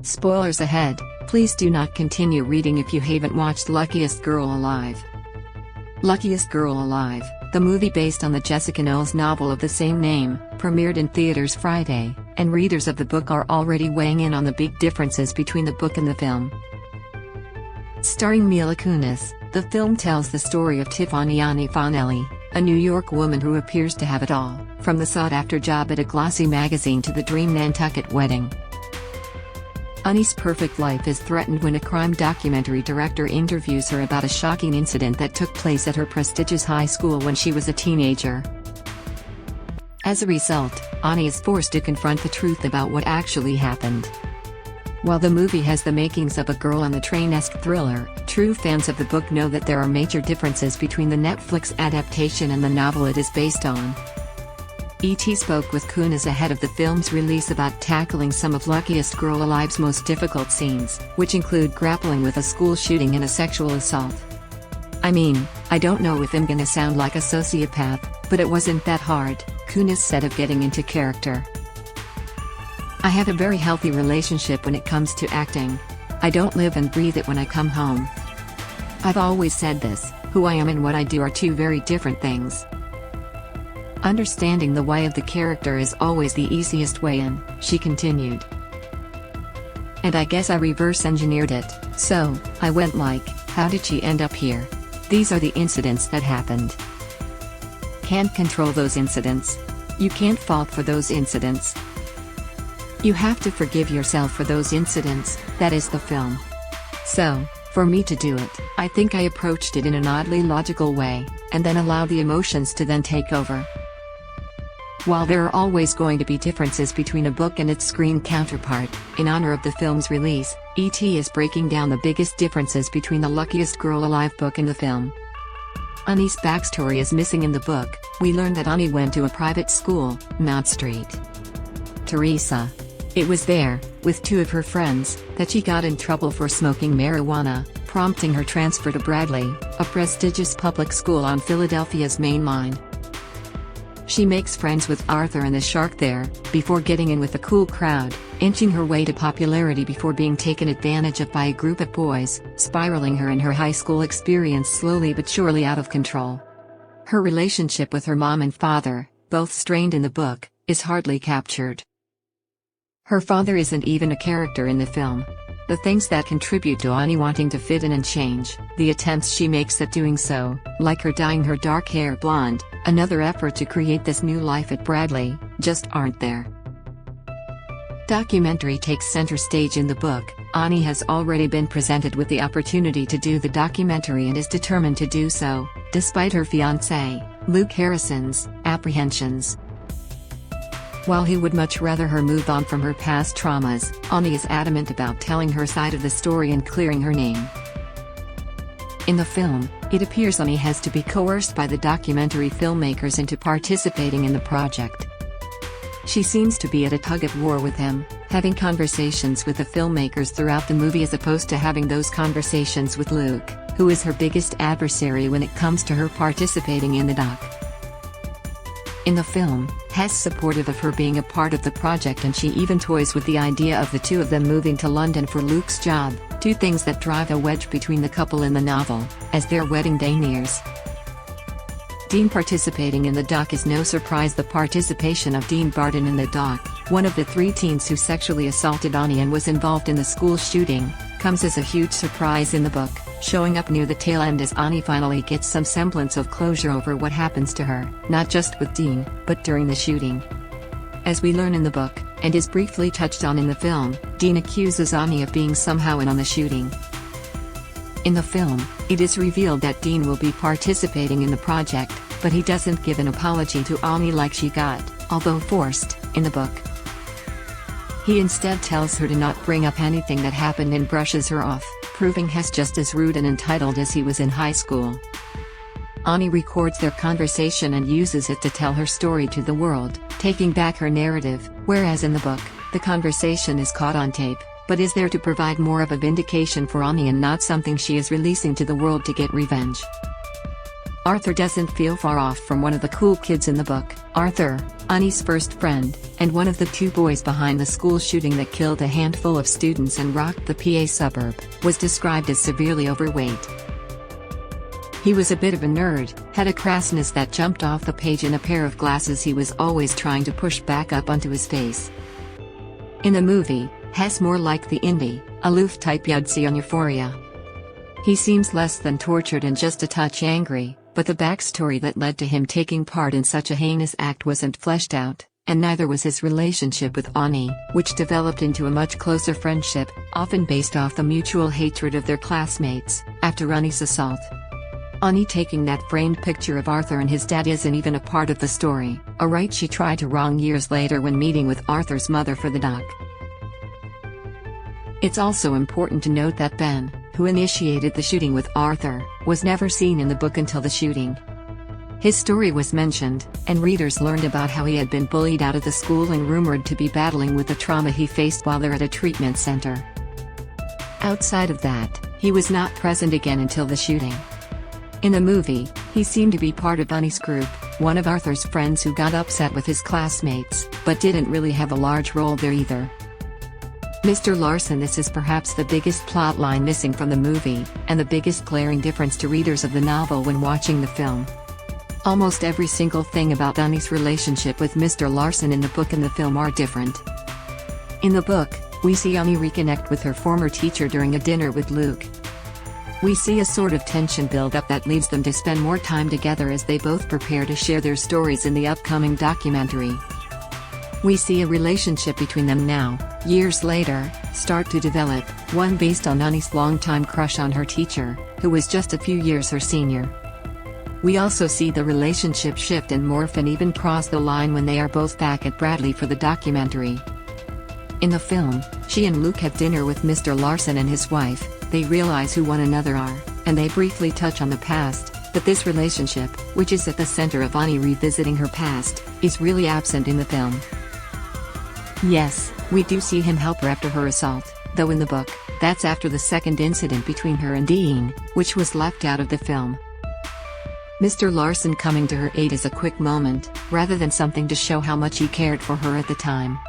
Spoilers ahead, please do not continue reading if you haven't watched Luckiest Girl Alive. Luckiest Girl Alive, the movie based on the Jessica Knoll's novel of the same name, premiered in theaters Friday, and readers of the book are already weighing in on the big differences between the book and the film. Starring Mila Kunis, the film tells the story of TifAni FaNelli, a New York woman who appears to have it all, from the sought-after job at a glossy magazine to the dream Nantucket wedding. Ani's perfect life is threatened when a crime documentary director interviews her about a shocking incident that took place at her prestigious high school when she was a teenager. As a result, Ani is forced to confront the truth about what actually happened. While the movie has the makings of a girl on the train-esque thriller, true fans of the book know that there are major differences between the Netflix adaptation and the novel it is based on. ET spoke with Kunis ahead of the film's release about tackling some of Luckiest Girl Alive's most difficult scenes, which include grappling with a school shooting and a sexual assault. "I mean, I don't know if I'm gonna sound like a sociopath, but it wasn't that hard," Kunis said of getting into character. "I have a very healthy relationship when it comes to acting. I don't live and breathe it when I come home. I've always said this, who I am and what I do are two very different things. Understanding the why of the character is always the easiest way in," she continued. "And I guess I reverse engineered it, so I went like, how did she end up here? These are the incidents that happened. Can't control those incidents. You can't fault for those incidents. You have to forgive yourself for those incidents, that is the film. So, for me to do it, I think I approached it in an oddly logical way, and then allowed the emotions to then take over." While there are always going to be differences between a book and its screen counterpart, in honor of the film's release, ET is breaking down the biggest differences between the Luckiest Girl Alive book and the film. Ani's backstory is missing in the book. We learn that Ani went to a private school, Mount Street. Teresa. It was there, with two of her friends, that she got in trouble for smoking marijuana, prompting her transfer to Bradley, a prestigious public school on Philadelphia's main line. She makes friends with Arthur and the shark there, before getting in with the cool crowd, inching her way to popularity before being taken advantage of by a group of boys, spiraling her and her high school experience slowly but surely out of control. Her relationship with her mom and father, both strained in the book, is hardly captured. Her father isn't even a character in the film. The things that contribute to Ani wanting to fit in and change, the attempts she makes at doing so, like her dyeing her dark hair blonde, another effort to create this new life at Bradley, just aren't there. Documentary takes center stage in the book. Ani has already been presented with the opportunity to do the documentary and is determined to do so, despite her fiancé, Luke Harrison's, apprehensions. While he would much rather her move on from her past traumas, Ani is adamant about telling her side of the story and clearing her name. In the film, it appears Ani has to be coerced by the documentary filmmakers into participating in the project. She seems to be at a tug-of-war with him, having conversations with the filmmakers throughout the movie as opposed to having those conversations with Luke, who is her biggest adversary when it comes to her participating in the doc. In the film, Hess is supportive of her being a part of the project, and she even toys with the idea of the two of them moving to London for Luke's job, two things that drive a wedge between the couple in the novel, as their wedding day nears. Dean participating in the doc is no surprise. The participation of Dean Barton in the doc, one of the three teens who sexually assaulted Ani and was involved in the school shooting, comes as a huge surprise in the book, showing up near the tail end as Ani finally gets some semblance of closure over what happens to her, not just with Dean, but during the shooting. As we learn in the book, and is briefly touched on in the film, Dean accuses Ani of being somehow in on the shooting. In the film, it is revealed that Dean will be participating in the project, but he doesn't give an apology to Ani like she got, although forced, in the book. He instead tells her to not bring up anything that happened and brushes her off, proving Hess just as rude and entitled as he was in high school. Ani records their conversation and uses it to tell her story to the world, taking back her narrative, whereas in the book, the conversation is caught on tape, but is there to provide more of a vindication for Ani and not something she is releasing to the world to get revenge. Arthur doesn't feel far off from one of the cool kids in the book. Arthur, Ani's first friend, and one of the two boys behind the school shooting that killed a handful of students and rocked the PA suburb, was described as severely overweight. He was a bit of a nerd, had a crassness that jumped off the page, and a pair of glasses he was always trying to push back up onto his face. In the movie, he's more like the indie, aloof type you'd see on Euphoria. He seems less than tortured and just a touch angry, but the backstory that led to him taking part in such a heinous act wasn't fleshed out, and neither was his relationship with Ani, which developed into a much closer friendship, often based off the mutual hatred of their classmates, after Ani's assault. Ani taking that framed picture of Arthur and his dad isn't even a part of the story, a right she tried to wrong years later when meeting with Arthur's mother for the doc. It's also important to note that Ben, who initiated the shooting with Arthur, was never seen in the book until the shooting. His story was mentioned, and readers learned about how he had been bullied out of the school and rumored to be battling with the trauma he faced while they're at a treatment center. Outside of that, he was not present again until the shooting. In the movie, he seemed to be part of Ani's group, one of Arthur's friends who got upset with his classmates, but didn't really have a large role there either. Mr. Larson. This is perhaps the biggest plot line missing from the movie, and the biggest glaring difference to readers of the novel when watching the film. Almost every single thing about Ani's relationship with Mr. Larson in the book and the film are different. In the book, we see Ani reconnect with her former teacher during a dinner with Luke. We see a sort of tension build up that leads them to spend more time together as they both prepare to share their stories in the upcoming documentary. We see a relationship between them now, years later, start to develop, one based on Ani's longtime crush on her teacher, who was just a few years her senior. We also see the relationship shift and morph and even cross the line when they are both back at Bradley for the documentary. In the film, she and Luke have dinner with Mr. Larson and his wife. They realize who one another are, and they briefly touch on the past, but this relationship, which is at the center of Ani revisiting her past, is really absent in the film. Yes, we do see him help her after her assault, though in the book, that's after the second incident between her and Dean, which was left out of the film. Mr. Larson coming to her aid is a quick moment, rather than something to show how much he cared for her at the time.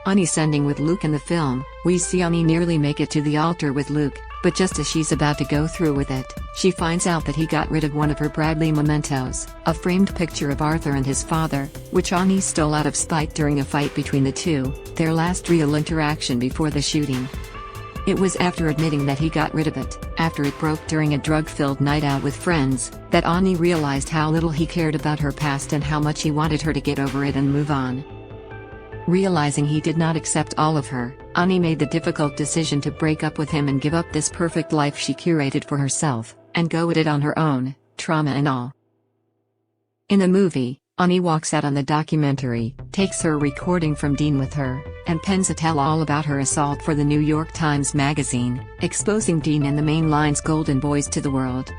Ani sending with Luke in the film, we see Ani nearly make it to the altar with Luke, but just as she's about to go through with it, she finds out that he got rid of one of her Bradley mementos, a framed picture of Arthur and his father, which Ani stole out of spite during a fight between the two, their last real interaction before the shooting. It was after admitting that he got rid of it, after it broke during a drug-filled night out with friends, that Ani realized how little he cared about her past and how much he wanted her to get over it and move on. Realizing he did not accept all of her, Ani made the difficult decision to break up with him and give up this perfect life she curated for herself, and go at it on her own, trauma and all. In the movie, Ani walks out on the documentary, takes her recording from Dean with her, and pens a tell-all about her assault for the New York Times Magazine, exposing Dean and the main line's golden boys to the world.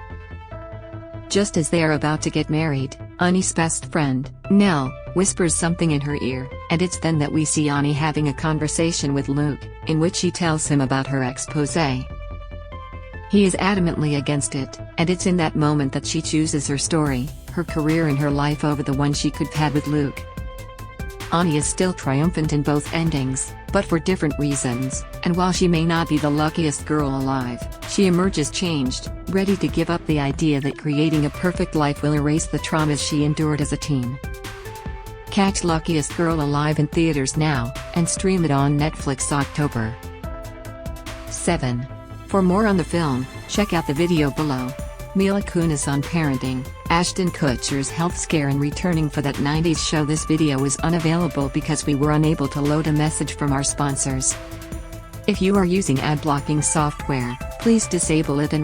Just as they are about to get married, Ani's best friend, Nell, whispers something in her ear, and it's then that we see Ani having a conversation with Luke, in which she tells him about her exposé. He is adamantly against it, and it's in that moment that she chooses her story, her career and her life over the one she could have had with Luke. Ani is still triumphant in both endings, but for different reasons, and while she may not be the luckiest girl alive, she emerges changed, ready to give up the idea that creating a perfect life will erase the traumas she endured as a teen. Catch Luckiest Girl Alive in theaters now, and stream it on Netflix October 7. For more on the film, check out the video below. Mila Kunis on parenting, Ashton Kutcher's health scare and returning for that 90s show. This video is unavailable because we were unable to load a message from our sponsors. If you are using ad blocking software, please disable it and